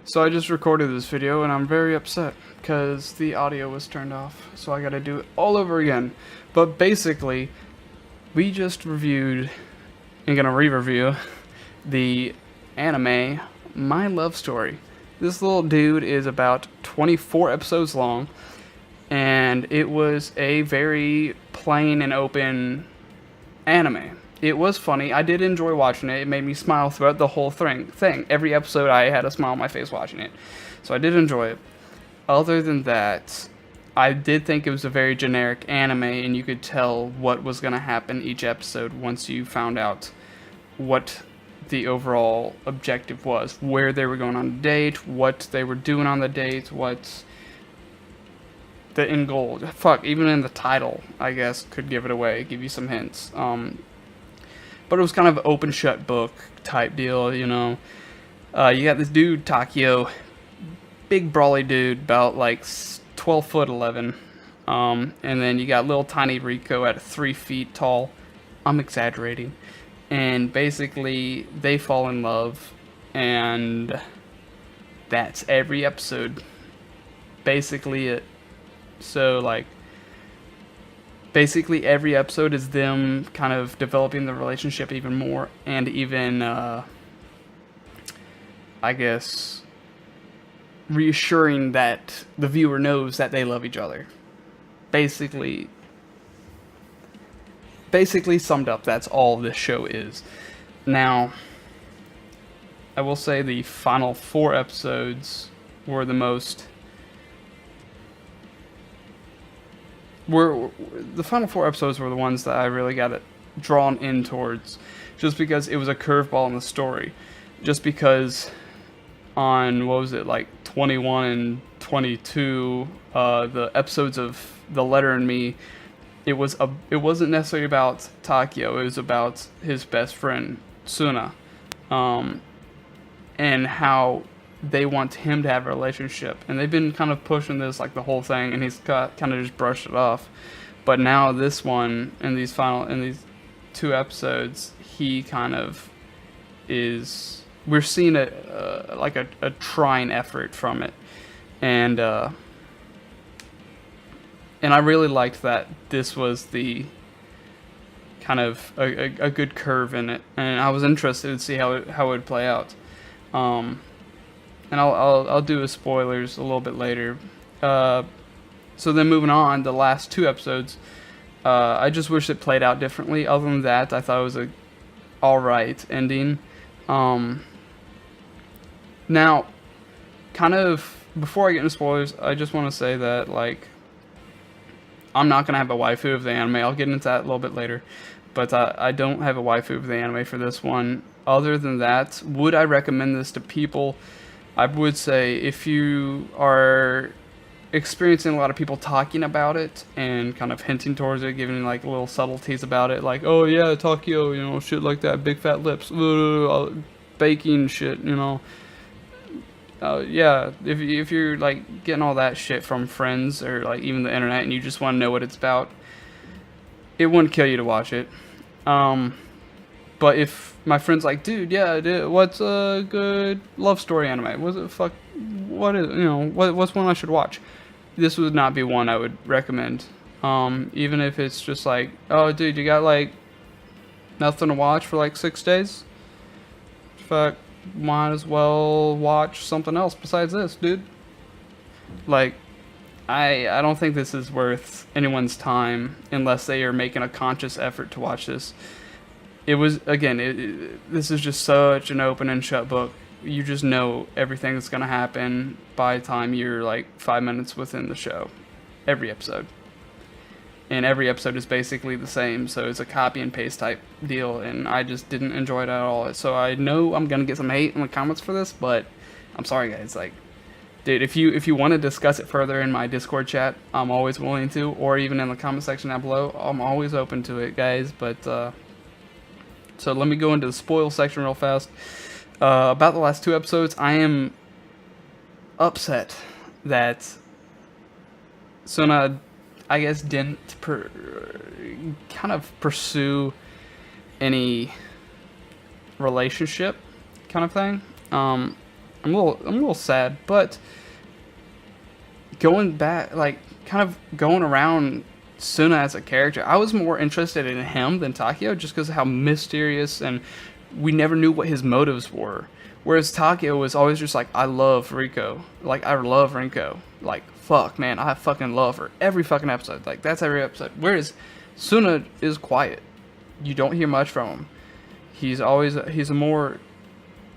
So I just recorded this video and I'm very upset because the audio was turned off. So I gotta do it all over again. But basically, we just reviewed and gonna re-review the anime My Love Story. This little dude is about 24 episodes long, and it was a very plain and open anime. It was funny. I did enjoy watching it. It made me smile throughout the whole thing. Every episode, I had a smile on my face watching it. So I did enjoy it. Other than that, I did think it was a very generic anime, and you could tell what was going to happen each episode once you found out what the overall objective was, where they were going on a date, what they were doing on the date, what the end goal. Fuck, even in the title, I guess, could give it away, give you some hints. But it was kind of an open shut book type deal, you know. You got this dude, Takio, big brawly dude, about like 12 foot 11. And then you got little tiny Rico at 3 feet tall. I'm exaggerating. And basically, they fall in love, and that's every episode. Basically it. So, like, basically every episode is them kind of developing the relationship even more, and even, I guess, reassuring that the viewer knows that they love each other. Basically summed up, that's all this show is. Now, I will say the final 4 episodes were the most... the final 4 episodes were the ones that I really got it drawn in towards, just because it was a curveball in the story. Just because on, what was it, like 21 and 22, the episodes of The Letter and Me, it wasn't necessarily about Takio, it was about his best friend, Suna, and how they want him to have a relationship. And they've been kind of pushing this like the whole thing, and he's kind of just brushed it off. But now this one, in these 2 episodes, he kind of is... we're seeing a trying effort from it. And I really liked that this was the kind of a good curve in it, and I was interested to see how it would play out. And I'll do a spoilers a little bit later. So then moving on, the last 2 episodes, I just wish it played out differently. Other than that, I thought it was a alright ending. Now, kind of before I get into spoilers, I just want to say that, like, I'm not gonna have a waifu of the anime. I'll get into that a little bit later, but I don't have a waifu of the anime for this one. Other than that, would I recommend this to people? I would say if you are experiencing a lot of people talking about it and kind of hinting towards it, giving like little subtleties about it, like, oh yeah, Tokyo, you know, shit like that, big fat lips, baking shit, you know. Yeah, if you're like getting all that shit from friends or like even the internet, and you just want to know what it's about, it wouldn't kill you to watch it. But if my friend's like, dude, yeah, what's a good love story anime? What's one I should watch? This would not be one I would recommend. Even if it's just like, oh, dude, you got like nothing to watch for like 6 days? Fuck, might as well watch something else besides this, dude. Like, I don't think this is worth anyone's time unless they are making a conscious effort to watch this. It was, again, this is just such an open and shut book. You just know everything that's going to happen by the time you're like 5 minutes within the show. Every episode. And every episode is basically the same, so it's a copy and paste type deal, and I just didn't enjoy it at all. So I know I'm going to get some hate in the comments for this, but I'm sorry, guys. Like, dude, if you want to discuss it further in my Discord chat, I'm always willing to, or even in the comment section down below, I'm always open to it, guys. But so let me go into the spoil section real fast. About the last 2 episodes, I am upset that Suna, I guess, didn't kind of pursue any relationship kind of thing. I'm a little sad, but going back, like, kind of going around Suna as a character, I was more interested in him than Takeo just because of how mysterious and we never knew what his motives were. Whereas Takeo was always just like, I love Riko. Like, I love Rinko. Like, fuck, man, I fucking love her. Every fucking episode. Like, that's every episode. Whereas Suna is quiet. You don't hear much from him. He's a more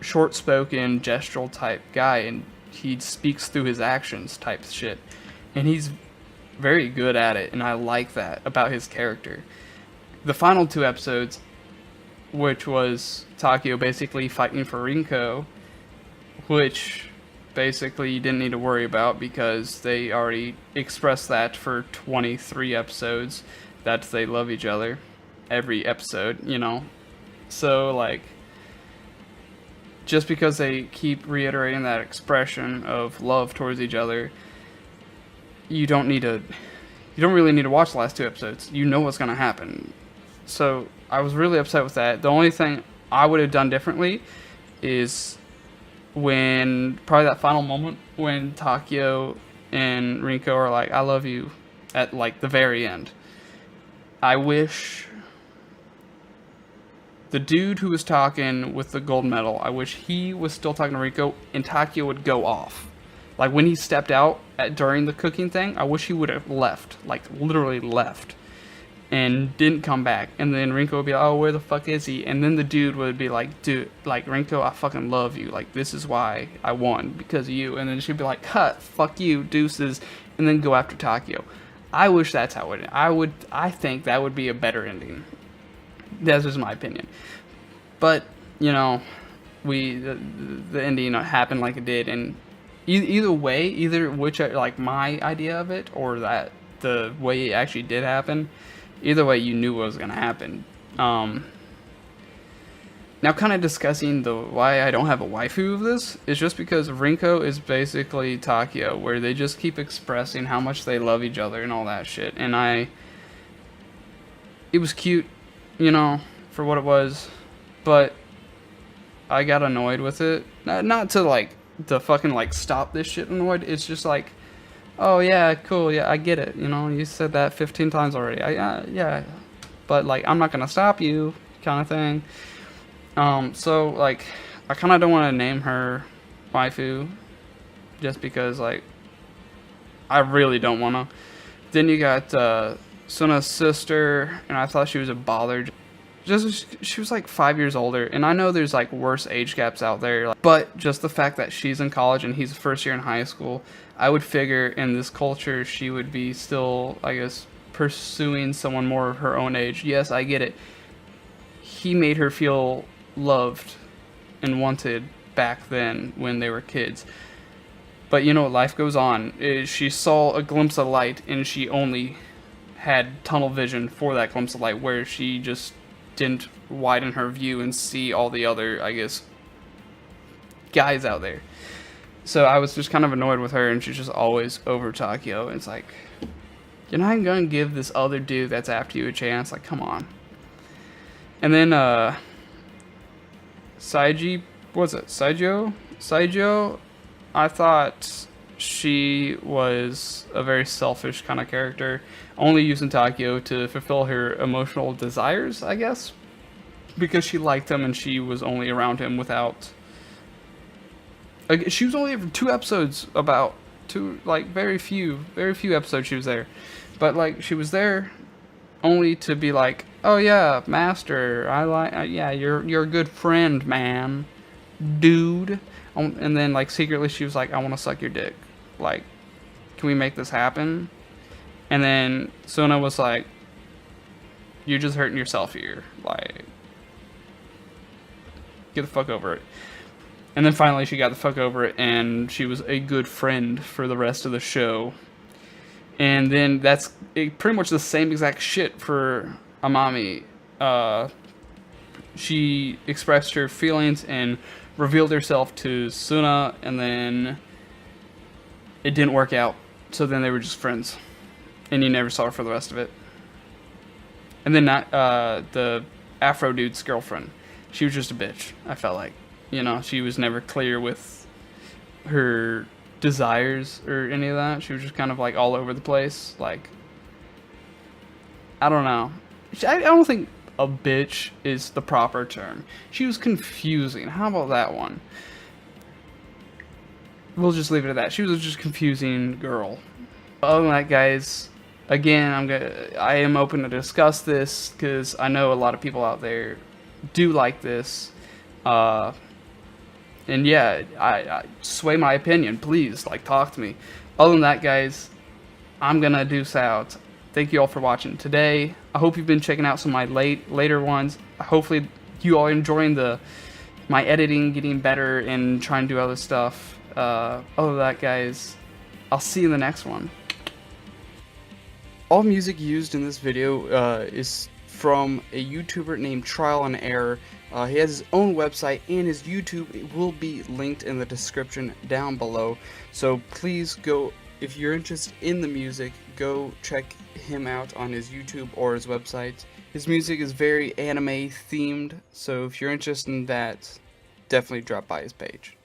short-spoken, gestural type guy, and he speaks through his actions type shit. And he's very good at it, and I like that about his character. The final 2 episodes, which was Takeo basically fighting for Rinko, which basically you didn't need to worry about because they already expressed that for 23 episodes that they love each other every episode, you know. So, like, just because they keep reiterating that expression of love towards each other, you don't really need to watch the last 2 episodes. You know what's going to happen. So I was really upset with that. The only thing I would have done differently is when, probably that final moment when Takeo and Rinko are like, I love you, at like the very end. I wish the dude who was talking with the gold medal, I wish he was still talking to Rinko and Takeo would go off. Like, when he stepped out during the cooking thing, I wish he would have left. Like, literally left. And didn't come back. And then Rinko would be like, oh, where the fuck is he? And then the dude would be like, dude, like, Rinko, I fucking love you. Like, this is why I won. Because of you. And then she'd be like, cut, fuck you, deuces. And then go after Takeo. I wish that's how it would. I think that would be a better ending. That's just my opinion. But, you know, the ending happened like it did. And either way, either which, like, my idea of it or that the way it actually did happen, either way, you knew what was going to happen. Now, kind of discussing why I don't have a waifu of this is just because Rinko is basically Takeo, where they just keep expressing how much they love each other and all that shit. And it was cute, you know, for what it was, but I got annoyed with it. Not to, like, the fucking, like, stop this shit annoyed. It's just like, oh yeah, cool, yeah, I get it, you know, you said that 15 times already, yeah, but, like, I'm not gonna stop you, kind of thing. So, like, I kind of don't want to name her waifu, just because, like, I really don't want to. Then you got, Suna's sister, and I thought she was a bother. She was like 5 years older, and I know there's like worse age gaps out there, but just the fact that she's in college and he's first year in high school, I would figure in this culture she would be still, I guess, pursuing someone more of her own age. Yes, I get it. He made her feel loved and wanted back then when they were kids. But you know, life goes on. She saw a glimpse of light, and she only had tunnel vision for that glimpse of light, where she just didn't widen her view and see all the other, I guess, guys out there. So I was just kind of annoyed with her, and she's just always over Takeo. It's like, you're not gonna give this other dude that's after you a chance. Like, come on. And then Saijo, I thought she was a very selfish kind of character, only using Takeo to fulfill her emotional desires, I guess, because she liked him and she was only around him without. Like, she was only for 2 episodes, about 2, like, very few episodes she was there, but like she was there only to be like, oh yeah, master, yeah, you're a good friend, man, dude. And then, like, secretly she was like, I want to suck your dick. Like, can we make this happen? And then Suna was like, you're just hurting yourself here. Like, get the fuck over it. And then finally she got the fuck over it, and she was a good friend for the rest of the show. And then that's pretty much the same exact shit for Amami. She expressed her feelings and revealed herself to Suna, and then it didn't work out. So then they were just friends, and you never saw her for the rest of it. And then the Afro dude's girlfriend, she was just a bitch. I felt like, you know, she was never clear with her desires or any of that. She was just kind of like all over the place. Like, I don't know. I don't think a bitch is the proper term. She was confusing. How about that one? We'll just leave it at that. She was just a confusing girl. Other than that, guys, again, I am open to discuss this because I know a lot of people out there do like this. And yeah, I sway my opinion. Please, like, talk to me. Other than that, guys, I'm gonna deuce out. Thank you all for watching today. I hope you've been checking out some of my later ones. Hopefully, you all are enjoying my editing, getting better, and trying to do other stuff. Other than that, guys, I'll see you in the next one. All music used in this video is from a YouTuber named Trial and Error. He has his own website, and his YouTube will be linked in the description down below. So please go, if you're interested in the music, go check him out on his YouTube or his website. His music is very anime themed, so if you're interested in that, definitely drop by his page.